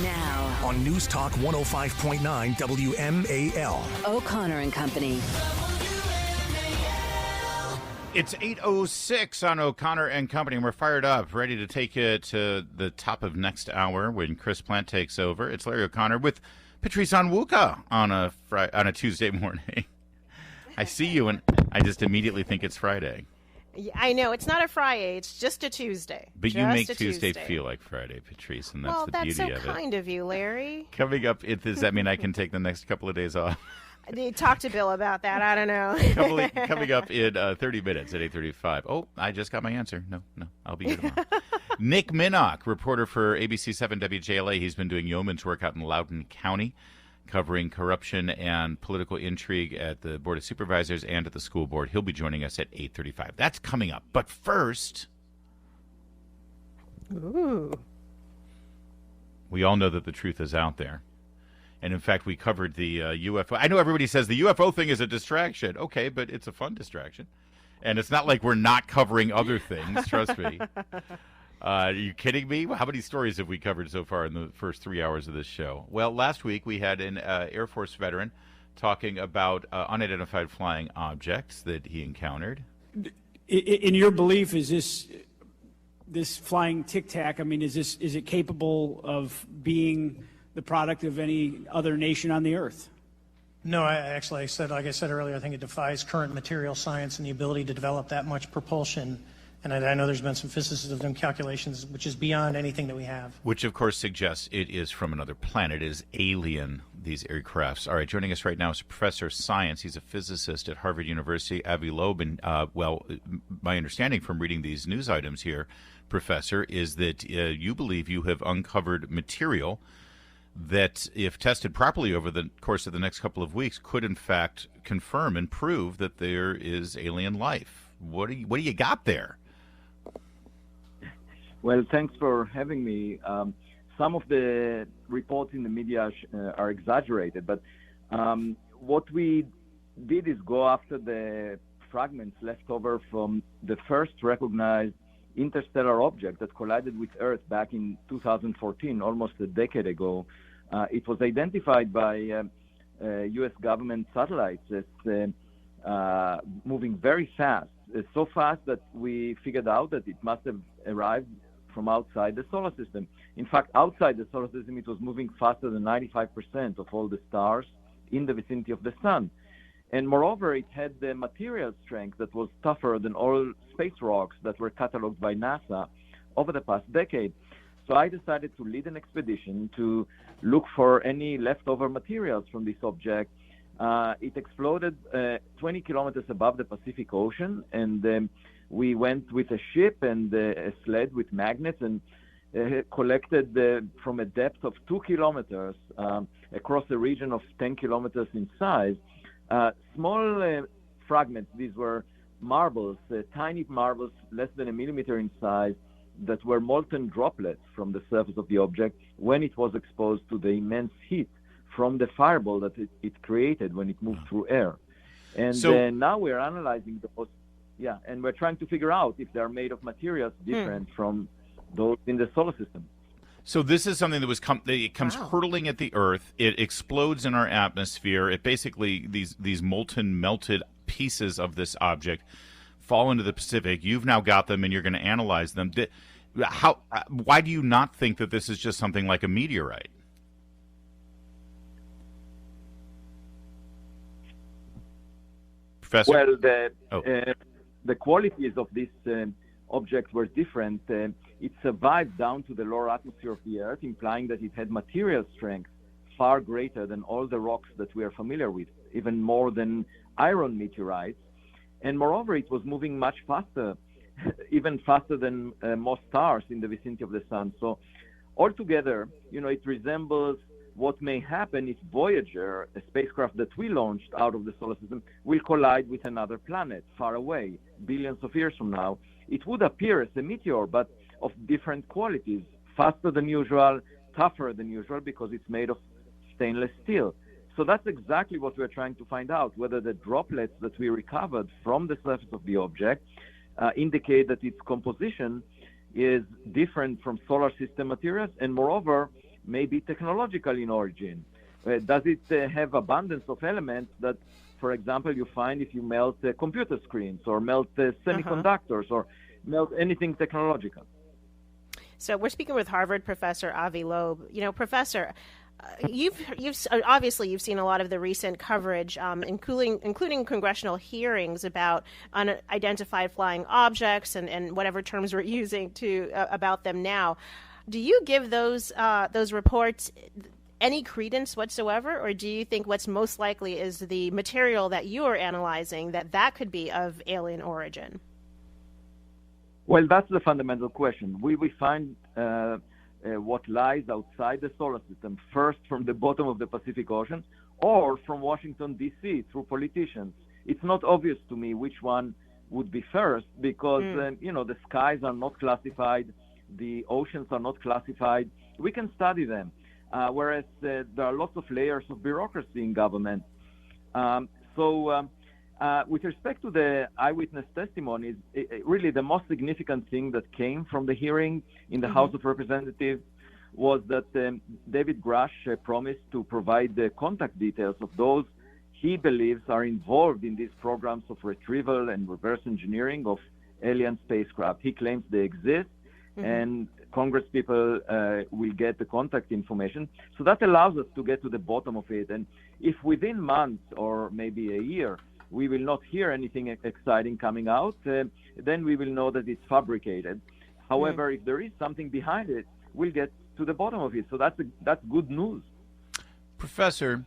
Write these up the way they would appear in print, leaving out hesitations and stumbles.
Now on News Talk 105.9 WMAL. O'Connor and Company. It's 8:06 on O'Connor and Company, and we're fired up, ready to take you to the top of next hour when Chris Plant takes over. It's Larry O'Connor with Patrice Onwuka on a Tuesday morning. I see you, and I just immediately think it's Friday. Yeah, I know. It's not a Friday. It's just a Tuesday. But you make Tuesday feel like Friday, Patrice, and that's the beauty so of it. Well, that's so kind of you, Larry. Coming up, does that mean I can take the next couple of days off? I need to talk to Bill about that. I don't know. Coming up in 30 minutes at 8:35. Oh, I just got my answer. No, I'll be here tomorrow. Nick Minock, reporter for ABC 7 WJLA. He's been doing yeoman's work out in Loudoun County, covering corruption and political intrigue at the Board of Supervisors and at the school board. He'll be joining us at 8:35. That's coming up. But first, we all know that the truth is out there. And, in fact, we covered the UFO. I know everybody says the UFO thing is a distraction. Okay, but it's a fun distraction. And it's not like we're not covering other things, trust me. Are you kidding me? How many stories have we covered so far in the first 3 hours of this show? Well, last week we had an Air Force veteran talking about unidentified flying objects that he encountered. In your belief, is this flying Tic Tac, I mean, is it capable of being the product of any other nation on the earth? No, like I said earlier, I think it defies current material science and the ability to develop that much propulsion. And I know there's been some physicists that have done calculations, which is beyond anything that we have. Which, of course, suggests it is from another planet. It is alien, these aircrafts. All right, joining us right now is a professor of science. He's a physicist at Harvard University, Avi Loeb. And, my understanding from reading these news items here, Professor, is that you believe you have uncovered material that, if tested properly over the course of the next couple of weeks, could in fact confirm and prove that there is alien life. What do you got there? Well, thanks for having me. Some of the reports in the media are exaggerated, but what we did is go after the fragments left over from the first recognized interstellar object that collided with Earth back in 2014, almost a decade ago. It was identified by U.S. government satellites as moving very fast, so fast that we figured out that it must have arrived from outside the solar system. In fact, outside the solar system, it was moving faster than 95% of all the stars in the vicinity of the sun. And moreover, it had the material strength that was tougher than all space rocks that were cataloged by NASA over the past decade. So I decided to lead an expedition to look for any leftover materials from this object. It exploded 20 kilometers above the Pacific Ocean, and we went with a ship and a sled with magnets and collected from a depth of 2 kilometers across a region of 10 kilometers in size, small fragments. These were marbles, tiny marbles less than a millimeter in size, that were molten droplets from the surface of the object when it was exposed to the immense heat from the fireball that it created when it moved through air. And now we're analyzing and we're trying to figure out if they're made of materials different from those in the solar system. So this is something that it comes hurtling at the Earth. It explodes in our atmosphere. It basically, these molten, melted pieces of this object fall into the Pacific. You've now got them, and you're going to analyze them. Why do you not think that this is just something like a meteorite? Professor? Well, the qualities of this object were different. It survived down to the lower atmosphere of the Earth, implying that it had material strength far greater than all the rocks that we are familiar with, even more than iron meteorites. And moreover, it was moving much faster, even faster than most stars in the vicinity of the sun. So altogether, it resembles what may happen if Voyager, a spacecraft that we launched out of the solar system, will collide with another planet far away, billions of years from now. It would appear as a meteor, but of different qualities, faster than usual, tougher than usual, because it's made of stainless steel. So that's exactly what we're trying to find out, whether the droplets that we recovered from the surface of the object indicate that its composition is different from solar system materials, and moreover, may be technological in origin. Does it have abundance of elements that, for example, you find if you melt computer screens or melt semiconductors or melt anything technological? So we're speaking with Harvard professor Avi Loeb. You know, Professor, you've obviously you've seen a lot of the recent coverage, including congressional hearings about unidentified flying objects and whatever terms we're using to about them now. Do you give those reports any credence whatsoever, or do you think what's most likely is the material that you are analyzing that could be of alien origin? Well, that's the fundamental question. Will we find what lies outside the solar system, first from the bottom of the Pacific Ocean or from Washington, D.C. through politicians? It's not obvious to me which one would be first because, the skies are not classified, the oceans are not classified. We can study them, whereas there are lots of layers of bureaucracy in government. With respect to the eyewitness testimonies, really the most significant thing that came from the hearing in the House of Representatives was that David Grush promised to provide the contact details of those he believes are involved in these programs of retrieval and reverse engineering of alien spacecraft. He claims they exist, and Congress people will get the contact information. So that allows us to get to the bottom of it. And if within months or maybe a year, we will not hear anything exciting coming out, then we will know that it's fabricated. However, if there is something behind it, we'll get to the bottom of it. So that's good news. Professor,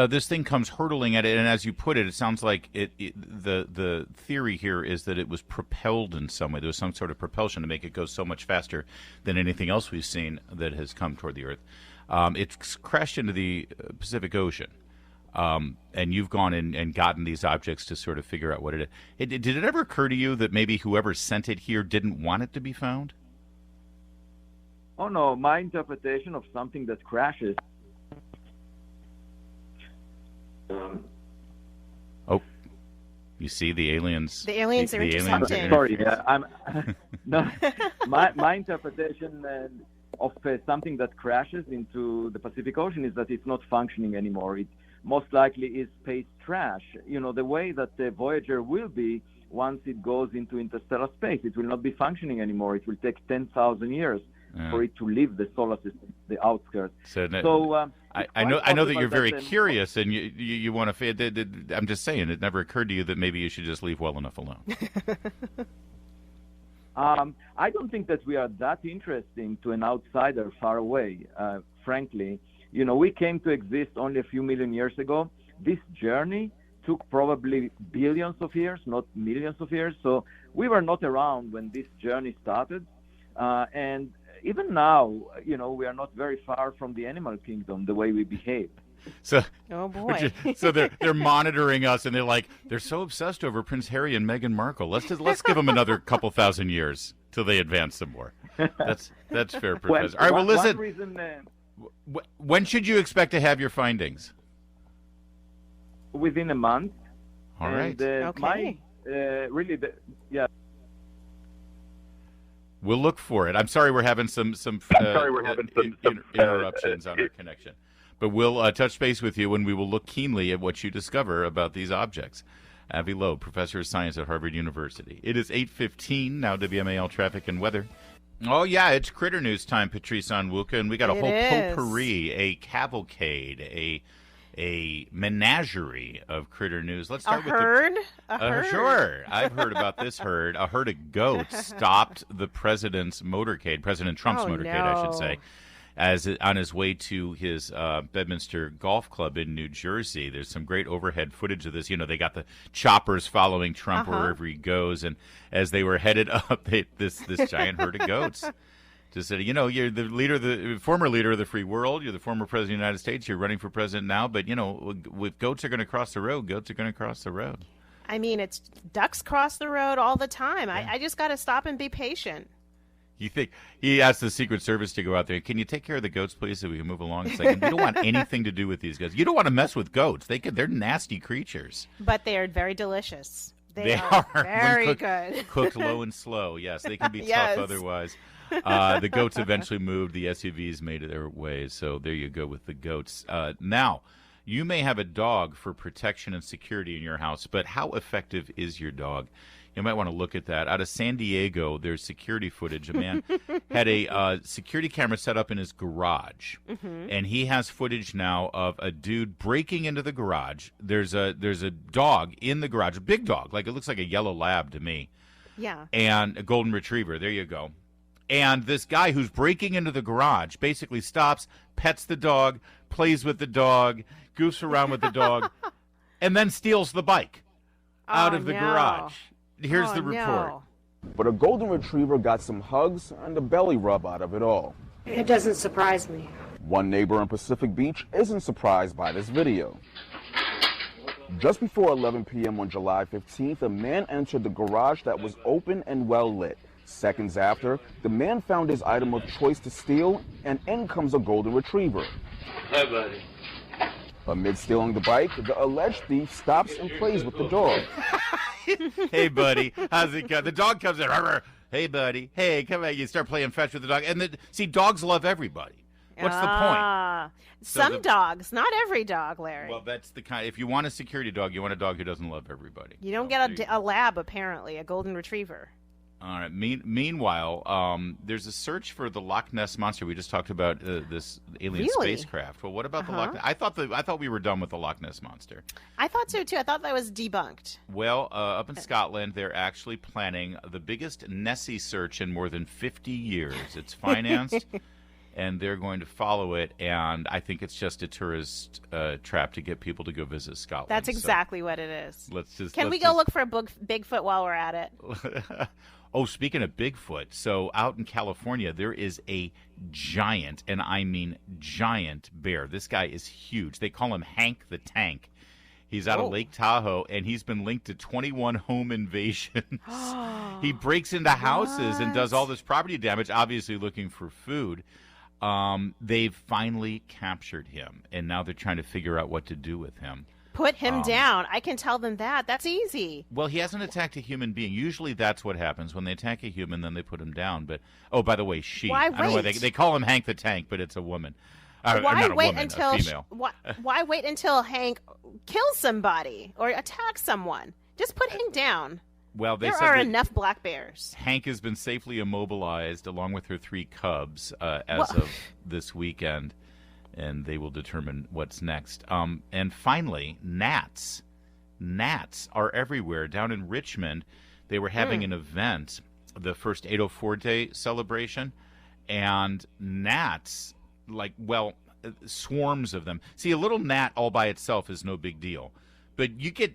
this thing comes hurtling at it, and as you put it, it sounds like the theory here is that it was propelled in some way. There was some sort of propulsion to make it go so much faster than anything else we've seen that has come toward the Earth. It's crashed into the Pacific Ocean. And you've gone in and gotten these objects to sort of figure out what it is. Did it ever occur to you that maybe whoever sent it here didn't want it to be found? Oh, no. My interpretation of something that crashes... you see the aliens... The aliens are intercepting. Sorry, no, my interpretation of something that crashes into the Pacific Ocean is that it's not functioning anymore. It most likely is space trash. The way that the Voyager will be once it goes into interstellar space. It will not be functioning anymore. It will take 10,000 years for it to leave the solar system, the outskirts. I know that you're very curious and you want to... I'm just saying, it never occurred to you that maybe you should just leave well enough alone. I don't think that we are that interesting to an outsider far away, frankly. We came to exist only a few million years ago. This journey took probably billions of years, not millions of years. So we were not around when this journey started. And even now, we are not very far from the animal kingdom, the way we behave. So, oh boy! So they're monitoring us, and they're so obsessed over Prince Harry and Meghan Markle. Let's give them another couple thousand years till they advance some more. That's fair, Professor. All right. Well, listen. When should you expect to have your findings? Within a month. All right. Okay. We'll look for it. I'm sorry we're having some interruptions on our connection. But we'll touch base with you, and we will look keenly at what you discover about these objects. Avi Loeb, Professor of Science at Harvard University. It is 8:15, now WMAL Traffic and Weather. Oh, yeah, it's Critter News time, Patrice Onwuka, and we got a whole potpourri, a cavalcade, a menagerie of Critter News. Let's start with herd? A herd? Sure. I've heard about this herd. A herd of goats stopped the president's motorcade, President Trump's motorcade, I should say, as on his way to his Bedminster Golf Club in New Jersey. There's some great overhead footage of this. They got the choppers following Trump wherever he goes, and as they were headed up, this giant herd of goats just said, you're the former leader of the free world, you're the former president of the United States, you're running for president now, but if goats are going to cross the road, goats are going to cross the road. I mean, it's ducks cross the road all the time. Yeah. I just got to stop and be patient. You think he asked the Secret Service to go out there? Can you take care of the goats, please, so we can move along? It's like, you don't want anything to do with these guys. You don't want to mess with goats. They're nasty creatures. But they are very delicious. They are very good. Cooked low and slow. Yes, they can be tough otherwise. The goats eventually moved. The SUVs made their way. So there you go with the goats. Now, you may have a dog for protection and security in your house, but how effective is your dog? You might want to look at that. Out of San Diego, there's security footage. A man had a security camera set up in his garage, and he has footage now of a dude breaking into the garage. There's a dog in the garage, a big dog, like it looks like a yellow lab to me. Yeah. And a golden retriever. There you go. And this guy who's breaking into the garage basically stops, pets the dog, plays with the dog, goofs around with the dog, and then steals the bike out of the garage. Here's the report. No. But a golden retriever got some hugs and a belly rub out of it all. It doesn't surprise me. One neighbor in Pacific Beach isn't surprised by this video. Just before 11 p.m. on July 15th, a man entered the garage that was open and well lit. Seconds after, the man found his item of choice to steal, and in comes a golden retriever. Hi, buddy. Amid stealing the bike, the alleged thief stops and plays with the dog. Hey, buddy, how's it going? The dog comes in. Hey, buddy. Hey, come on. You start playing fetch with the dog. And see, dogs love everybody. What's the point? Some dogs, not every dog, Larry. Well, that's the kind. If you want a security dog, you want a dog who doesn't love everybody. You don't get a lab, apparently, a golden retriever. All right. Meanwhile, there's a search for the Loch Ness monster. We just talked about this alien spacecraft. Well, what about the Loch Ness? I thought we were done with the Loch Ness monster. I thought so too. I thought that was debunked. Well, up in Scotland, they're actually planning the biggest Nessie search in more than 50 years. It's financed, and they're going to follow it. And I think it's just a tourist trap to get people to go visit Scotland. That's exactly what it is. Can we go look for a Bigfoot while we're at it? Oh, speaking of Bigfoot, so out in California, there is a giant, and I mean giant bear. This guy is huge. They call him Hank the Tank. He's out of Lake Tahoe, and he's been linked to 21 home invasions. He breaks into houses and does all this property damage, obviously looking for food. They've finally captured him, and now they're trying to figure out what to do with him. Put him down. I can tell them that. That's easy. Well, he hasn't attacked a human being. Usually that's what happens. When they attack a human, then they put him down. But, oh, by the way, she. Why I don't know why they call him Hank the Tank, but it's a woman. Why not a wait woman, until a female. why wait until Hank kills somebody or attacks someone? Just put Hank down. Well, there are enough black bears. Hank has been safely immobilized along with her 3 cubs as of this weekend, and they will determine what's next. And finally, gnats. Gnats are everywhere. Down in Richmond, they were having an event, the first 804 Day celebration, and gnats, swarms of them. See, a little gnat all by itself is no big deal. But you get,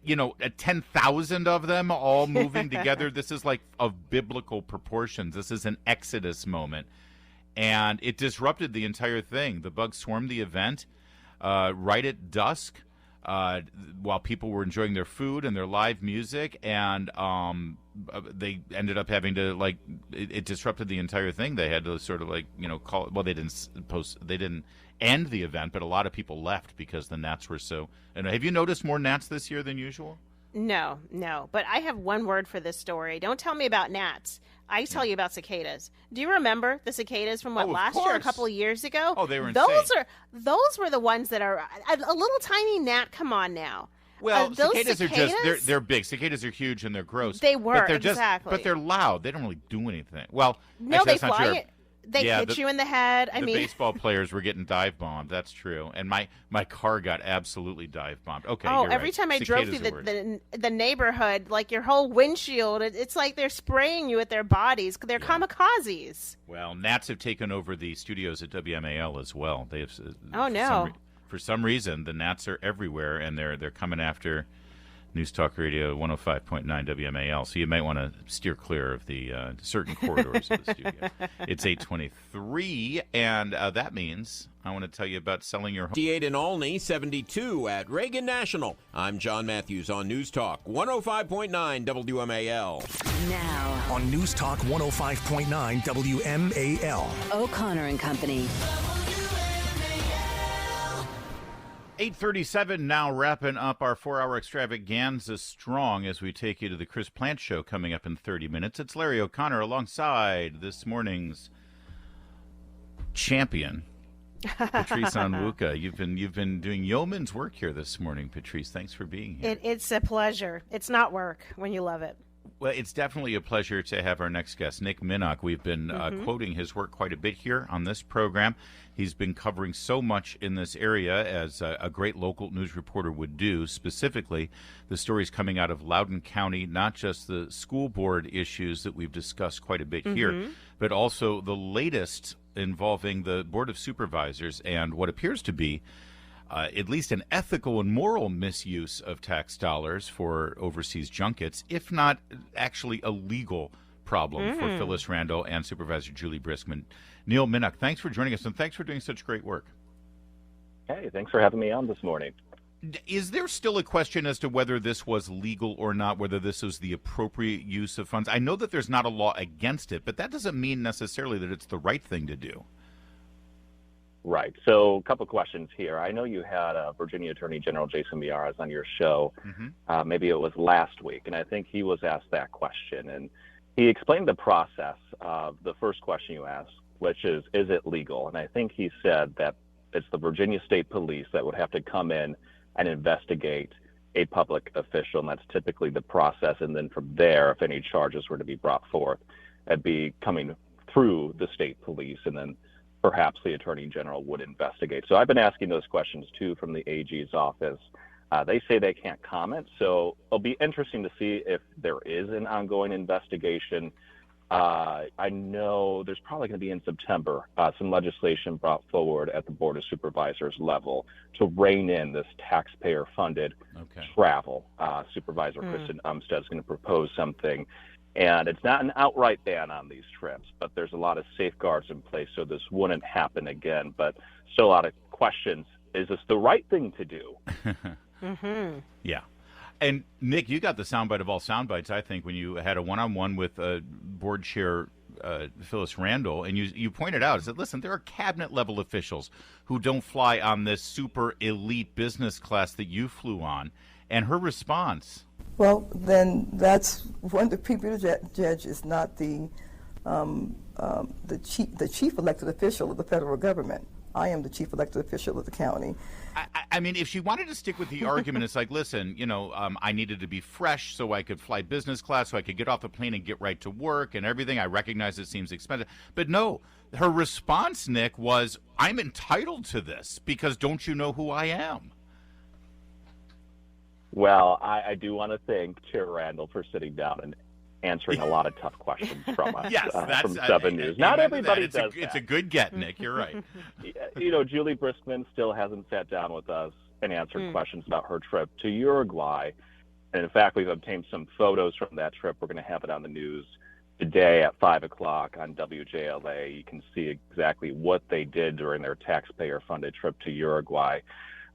10,000 of them all moving together. This is like of biblical proportions. This is an Exodus moment. And it disrupted the entire thing. The bugs swarmed the event right at dusk while people were enjoying their food and their live music. And they ended up having to, it disrupted the entire thing. They had to sort of call it. Well, they didn't end the event, but a lot of people left because the gnats were so. And have you noticed more gnats this year than usual? No. But I have one word for this story. Don't tell me about gnats. I tell you about cicadas. Do you remember the cicadas from last year, a couple of years ago? Oh, they were insane. Those were the ones that are a little tiny gnat. Come on now. Well, cicadas are just they're big. Cicadas are huge and they're gross. They were, but they're exactly. But they're loud. They don't really do anything. Well, no, actually, they fly. They hit you in the head. The baseball players were getting dive bombed. That's true. And my car got absolutely dive bombed. Okay. Oh, you're every right. time I Cicadas drove through the neighborhood, your whole windshield, it's like they're spraying you with their bodies. They're kamikazes. Well, gnats have taken over the studios at WMAL as well. They have. Oh no. For some reason, the gnats are everywhere, and they're coming after News Talk Radio 105.9 WMAL, so you might want to steer clear of the certain corridors of the studio. It's 8:23, and that means I want to tell you about selling your home. 58 in Olney, 72 at Reagan National. I'm John Matthews on News Talk 105.9 WMAL. Now on News Talk 105.9 WMAL. O'Connor and Company. 8:37 now, wrapping up our 4-hour extravaganza strong as we take you to the Chris Plant Show coming up in 30 minutes. It's Larry O'Connor alongside this morning's champion, Patrice Onwuka. You've been doing yeoman's work here this morning, Patrice. Thanks for being here. It's a pleasure. It's not work when you love it. Well, it's definitely a pleasure to have our next guest, Nick Minock. We've been quoting his work quite a bit here on this program. He's been covering so much in this area, as a great local news reporter would do, specifically the stories coming out of Loudoun County, not just the school board issues that we've discussed quite a bit here, but also the latest involving the Board of Supervisors and what appears to be at least an ethical and moral misuse of tax dollars for overseas junkets, if not actually a legal problem for Phyllis Randall and Supervisor Julie Briskman. Neil Minock, thanks for joining us, and thanks for doing such great work. Hey, thanks for having me on this morning. Is there still a question as to whether this was legal or not, whether this was the appropriate use of funds? I know that there's not a law against it, but that doesn't mean necessarily that it's the right thing to do. Right. So a couple questions here. I know you had Virginia Attorney General Jason Miyares on your show. Maybe it was last week, and I think he was asked that question. And he explained the process of the first question you asked, which is it legal? And I think he said that it's the Virginia State Police that would have to come in and investigate a public official, and that's typically the process. And then from there, if any charges were to be brought forth, it'd be coming through the state police, and then perhaps the Attorney General would investigate. So I've been asking those questions, too, from the AG's office. They say they can't comment, so it'll be interesting to see if there is an ongoing investigation. I know there's probably going to be in September some legislation brought forward at the Board of Supervisors level to rein in this taxpayer-funded travel. Supervisor Kristen Umstead is going to propose something. And it's not an outright ban on these trips, but there's a lot of safeguards in place so this wouldn't happen again. But still a lot of questions. Is this the right thing to do? Yeah. And, Nick, you got the soundbite of all soundbites, I think, when you had a one-on-one with Board Chair Phyllis Randall, and you pointed out, said, listen, there are cabinet-level officials who don't fly on this super elite business class that you flew on. And her response... Well, then that's one. The people judge is not the chief elected official of the federal government. I am the chief elected official of the county. I mean, if she wanted to stick with the argument, it's like, listen, I needed to be fresh so I could fly business class, so I could get off the plane and get right to work and everything. I recognize it seems expensive. But no, her response, Nick, was, I'm entitled to this because don't you know who I am? Well, I do want to thank Chair Randall for sitting down and answering a lot of tough questions from us from 7 News. Not everybody does that. It's a good get, Nick. You're right. Julie Briskman still hasn't sat down with us and answered questions about her trip to Uruguay. And in fact, we've obtained some photos from that trip. We're going to have it on the news today at 5 o'clock on WJLA. You can see exactly what they did during their taxpayer-funded trip to Uruguay.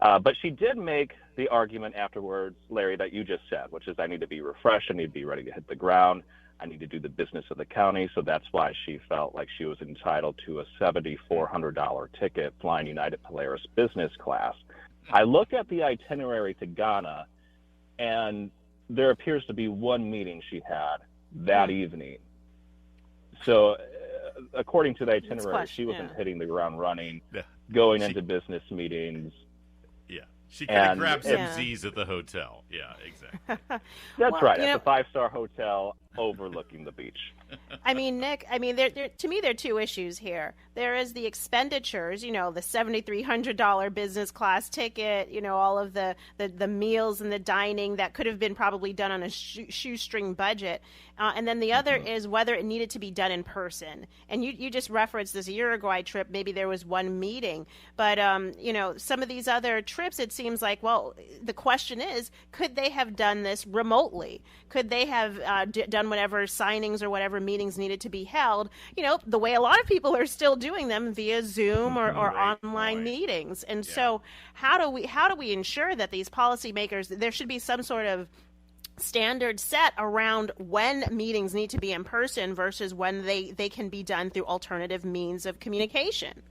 But she did make the argument afterwards, Larry, that you just said, which is I need to be refreshed, I need to be ready to hit the ground, I need to do the business of the county. So that's why she felt like she was entitled to a $7,400 ticket flying United Polaris business class. I looked at the itinerary to Ghana, and there appears to be one meeting she had that evening. So according to the itinerary, she wasn't hitting the ground running, going into business meetings. She could have grabbed some Z's at the hotel. Yeah, exactly. That's right. At the 5-star hotel overlooking the beach. I mean, Nick, to me, there are two issues here. There is the expenditures, the $7,300 business class ticket, all of the meals and the dining that could have been probably done on a shoestring budget. And then the other is whether it needed to be done in person. And you just referenced this Uruguay trip. Maybe there was one meeting. But, some of these other trips, it seems like, well, the question is, could they have done this remotely? Could they have done whatever signings or whatever meetings needed to be held, the way a lot of people are still doing them via Zoom or online meetings. And so how do we ensure that these policymakers, there should be some sort of standard set around when meetings need to be in person versus when they can be done through alternative means of communication?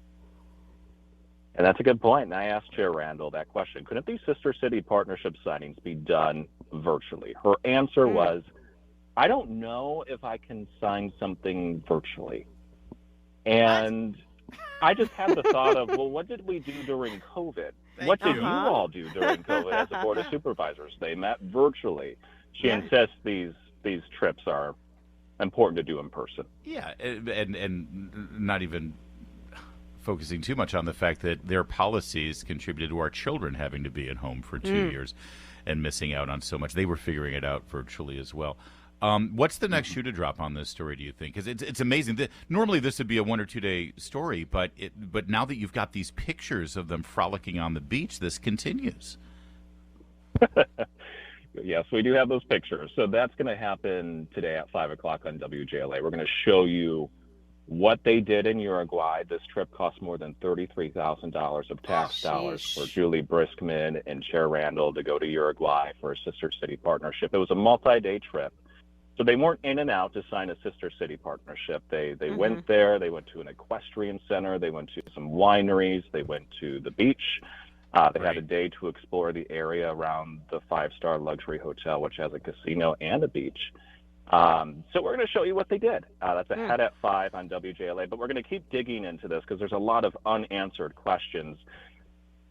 And that's a good point. And I asked Chair Randall that question. Couldn't these sister city partnership signings be done virtually? Her answer was, I don't know if I can sign something virtually. And I just had the thought of, well, what did we do during COVID? What did you all do during COVID as a board of supervisors? They met virtually. She insists these trips are important to do in person. Yeah, and not even focusing too much on the fact that their policies contributed to our children having to be at home for 2 years and missing out on so much. They were figuring it out virtually as well. What's the next shoe to drop on this story, do you think? Because it's amazing. Normally this would be a 1 or 2 day story, but now that you've got these pictures of them frolicking on the beach, this continues. Yes, we do have those pictures. So that's going to happen today at 5 o'clock on WJLA. We're going to show you what they did in Uruguay. This trip cost more than $33,000 of tax dollars for Julie Briskman and Chair Randall to go to Uruguay for a sister city partnership. It was a multi-day trip. So they weren't in and out to sign a sister city partnership. They went there. They went to an equestrian center. They went to some wineries. They went to the beach. They had a day to explore the area around the 5-star luxury hotel, which has a casino and a beach. So we're going to show you what they did. That's ahead at 5 on WJLA. But we're going to keep digging into this because there's a lot of unanswered questions.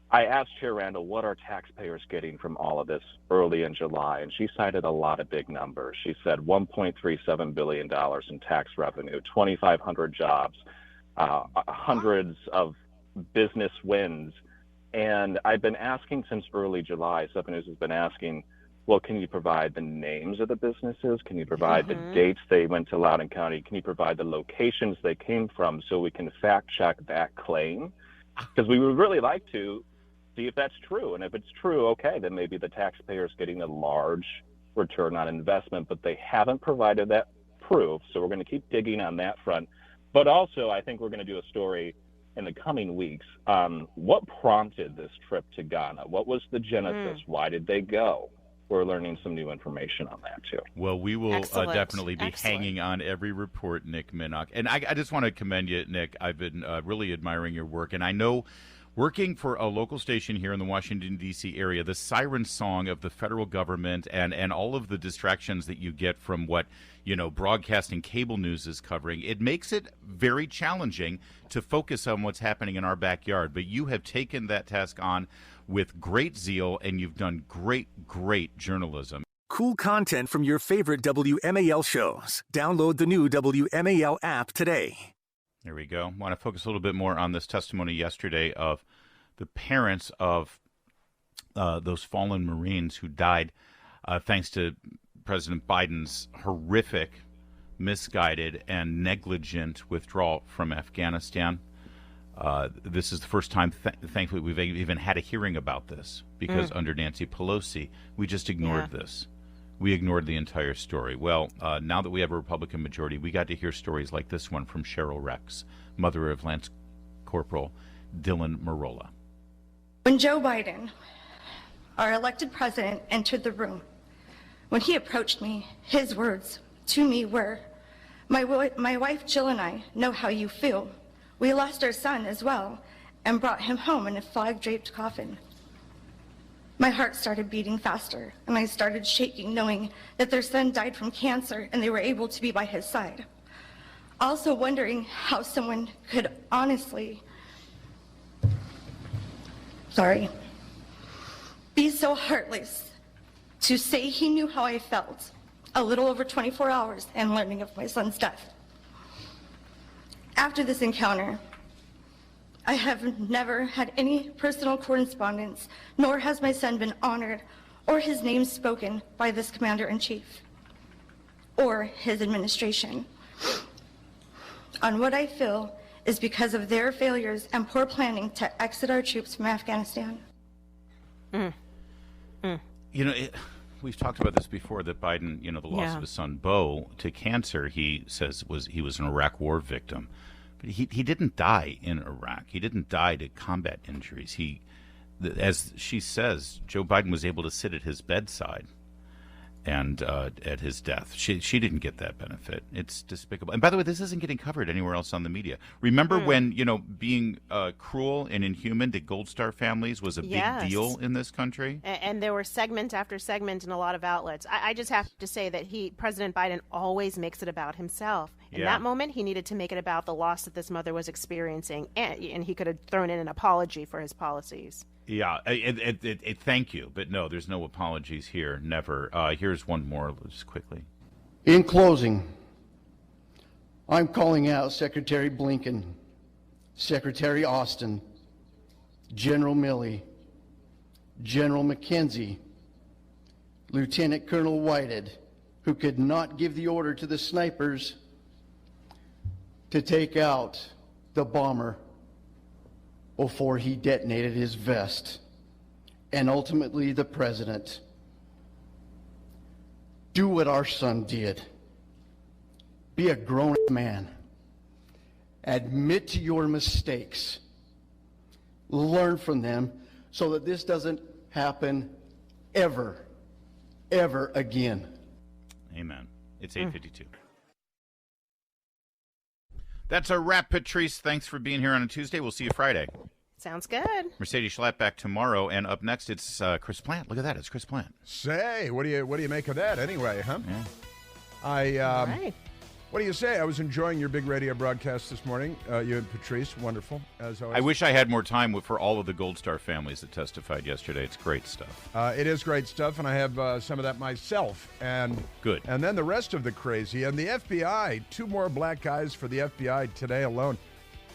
I asked Chair Randall, what are taxpayers getting from all of this early in July? And she cited a lot of big numbers. She said $1.37 billion in tax revenue, 2,500 jobs, hundreds of business wins. And I've been asking since early July, 7 News has been asking, well, can you provide the names of the businesses? Can you provide the dates they went to Loudoun County? Can you provide the locations they came from so we can fact check that claim? Because we would really like to see if that's true. And if it's true, okay, then maybe the taxpayer's getting a large return on investment, but they haven't provided that proof. So we're going to keep digging on that front. But also, I think we're going to do a story in the coming weeks. What prompted this trip to Ghana? What was the genesis? Why did they go? We're learning some new information on that, too. Well, we will definitely be hanging on every report, Nick Minock. And I just want to commend you, Nick. I've been really admiring your work. And I know working for a local station here in the Washington, D.C. area, the siren song of the federal government and all of the distractions that you get from what, broadcasting cable news is covering, it makes it very challenging to focus on what's happening in our backyard. But you have taken that task on with great zeal, and you've done great journalism. Cool content from your favorite WMAL shows. Download the new WMAL app today. There we go. I want to focus a little bit more on this testimony yesterday of the parents of those fallen Marines who died thanks to President Biden's horrific, misguided, and negligent withdrawal from Afghanistan. This is the first time, thankfully, we've even had a hearing about this because under Nancy Pelosi, we just ignored this. We ignored the entire story. Well, now that we have a Republican majority, we got to hear stories like this one from Cheryl Rex, mother of Lance Corporal Dylan Marola. When Joe Biden, our elected president, entered the room, when he approached me, his words to me were, my wife Jill and I know how you feel. We lost our son as well and brought him home in a flag-draped coffin. My heart started beating faster, and I started shaking, knowing that their son died from cancer and they were able to be by his side. Also wondering how someone could honestly, be so heartless to say he knew how I felt a little over 24 hours and learning of my son's death. After this encounter, I have never had any personal correspondence, nor has my son been honored or his name spoken by this commander-in-chief or his administration on what I feel is because of their failures and poor planning to exit our troops from Afghanistan. We've talked about this before, that Biden, the loss of his son, Beau, to cancer, he says he was an Iraq war victim. But he didn't die in Iraq. He didn't die to combat injuries. As she says, Joe Biden was able to sit at his bedside and at his death. She didn't get that benefit. It's despicable. And by the way, this isn't getting covered anywhere else on the media. Remember when, being cruel and inhuman to Gold Star families was a big deal in this country? And there were segment after segment in a lot of outlets. I just have to say that President Biden always makes it about himself. In that moment, he needed to make it about the loss that this mother was experiencing, and he could have thrown in an apology for his policies. Yeah, thank you, but no, there's no apologies here, never. Here's one more, just quickly. In closing, I'm calling out Secretary Blinken, Secretary Austin, General Milley, General McKenzie, Lieutenant Colonel Whitehead, who could not give the order to the snipers to take out the bomber before he detonated his vest, and ultimately the president. Do what our son did. Be a grown man. Admit to your mistakes. Learn from them so that this doesn't happen ever again. Amen. It's 8:52. That's a wrap, Patrice. Thanks for being here on a Tuesday. We'll see you Friday. Sounds good. Mercedes Schlatt back tomorrow, and up next it's Chris Plant. Look at that, it's Chris Plant. Say, what do you make of that anyway, huh? Yeah. Right. What do you say? I was enjoying your big radio broadcast this morning. You and Patrice, wonderful as always. I wish I had more time for all of the Gold Star families that testified yesterday. It's great stuff. It is great stuff, and I have some of that myself. And good. And then the rest of the crazy. And the FBI, 2 more black guys for the FBI today alone.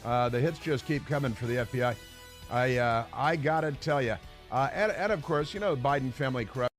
The hits just keep coming for the FBI. I got to tell you. And of course, the Biden family corrupt.